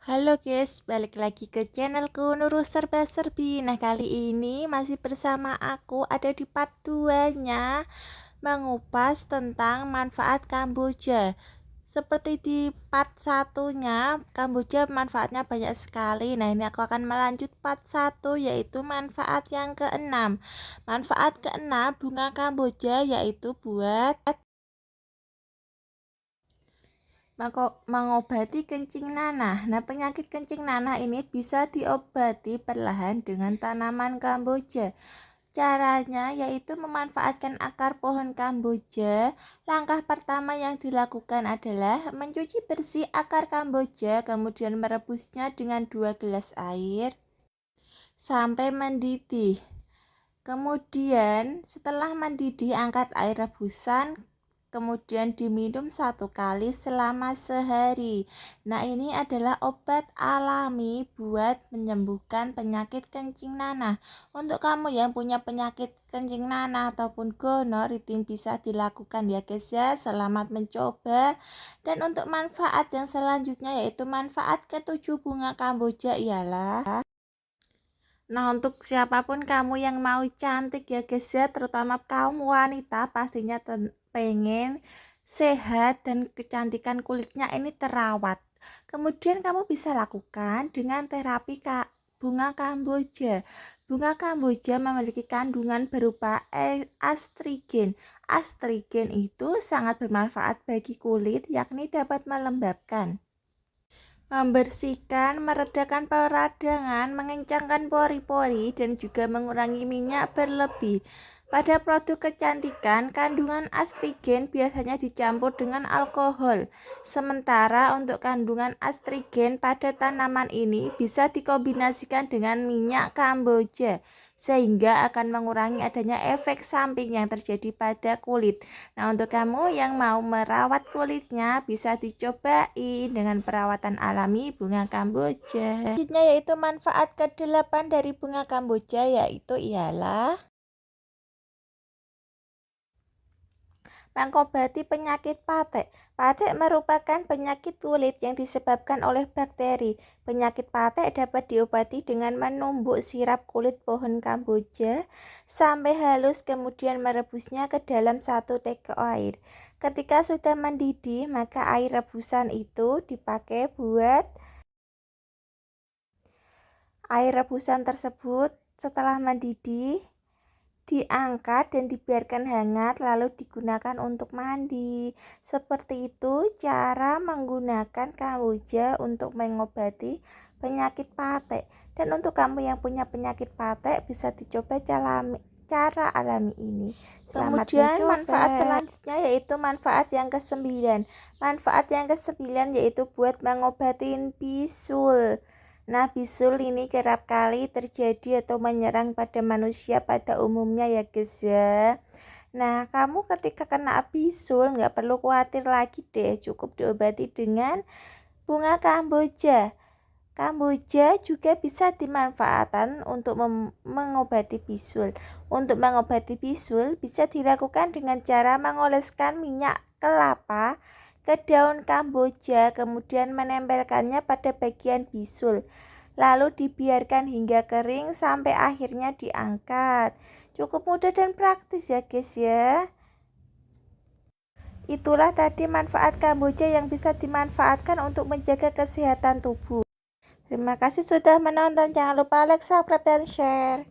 Halo guys, balik lagi ke channelku Nurul Serba Serbi. Nah, kali ini masih bersama aku ada di part 2-nya mengupas tentang manfaat Kamboja. Seperti di part 1-nya, Kamboja manfaatnya banyak sekali. Nah, ini aku akan melanjut part 1 yaitu manfaat yang keenam. Manfaat keenam bunga Kamboja yaitu buat mengobati kencing nanah. Nah, penyakit kencing nanah ini bisa diobati perlahan dengan tanaman Kamboja. Caranya yaitu memanfaatkan akar pohon Kamboja. Langkah pertama yang dilakukan adalah mencuci bersih akar Kamboja, kemudian merebusnya dengan 2 gelas air sampai mendidih. Kemudian setelah mendidih, angkat air rebusan, kemudian diminum 1 kali selama sehari. Nah, ini adalah obat alami buat menyembuhkan penyakit kencing nanah. Untuk kamu yang punya penyakit kencing nanah ataupun gonor, itu bisa dilakukan ya guys ya. Selamat mencoba. Dan untuk manfaat yang selanjutnya yaitu manfaat ketujuh bunga Kamboja ialah, nah, untuk siapapun kamu yang mau cantik ya guys ya, terutama kaum wanita pastinya pengen sehat dan kecantikan kulitnya ini terawat. Kemudian kamu bisa lakukan dengan terapi bunga Kamboja. Bunga Kamboja memiliki kandungan berupa astrigen. Astrigen itu sangat bermanfaat bagi kulit, yakni dapat melembabkan, membersihkan, meredakan peradangan, mengencangkan pori-pori, dan juga mengurangi minyak berlebih. Pada produk kecantikan, kandungan astrigen biasanya dicampur dengan alkohol. Sementara untuk kandungan astrigen pada tanaman ini bisa dikombinasikan dengan minyak Kamboja, sehingga akan mengurangi adanya efek samping yang terjadi pada kulit. Nah, untuk kamu yang mau merawat kulitnya bisa dicobain dengan perawatan alami bunga Kamboja. Selanjutnya yaitu manfaat ke-8 dari bunga Kamboja yaitu ialah mengobati penyakit patek. Patek merupakan penyakit kulit yang disebabkan oleh bakteri. Penyakit patek dapat diobati dengan menumbuk sirap kulit pohon Kamboja sampai halus, kemudian merebusnya ke dalam 1 teko air. Ketika sudah mendidih, maka air rebusan itu dipakai buat air rebusan tersebut setelah mendidih diangkat dan dibiarkan hangat lalu digunakan untuk mandi. Seperti itu cara menggunakan Kamboja untuk mengobati penyakit patek. Dan untuk kamu yang punya penyakit patek bisa dicoba cara alami ini. Selamat mencoba. Manfaat selanjutnya yaitu manfaat yang ke-9. Manfaat yang ke-9 yaitu buat mengobatin bisul. Nah, bisul ini kerap kali terjadi atau menyerang pada manusia pada umumnya ya guys ya. Nah, kamu ketika kena bisul nggak perlu khawatir lagi deh, cukup diobati dengan bunga Kamboja. Kamboja juga bisa dimanfaatkan untuk mengobati bisul. Untuk mengobati bisul bisa dilakukan dengan cara mengoleskan minyak kelapa ke daun Kamboja, kemudian menempelkannya pada bagian bisul, lalu dibiarkan hingga kering sampai akhirnya diangkat. Cukup mudah dan praktis ya guys ya. Itulah tadi manfaat Kamboja yang bisa dimanfaatkan untuk menjaga kesehatan tubuh. Terima kasih sudah menonton, jangan lupa like, subscribe, dan share.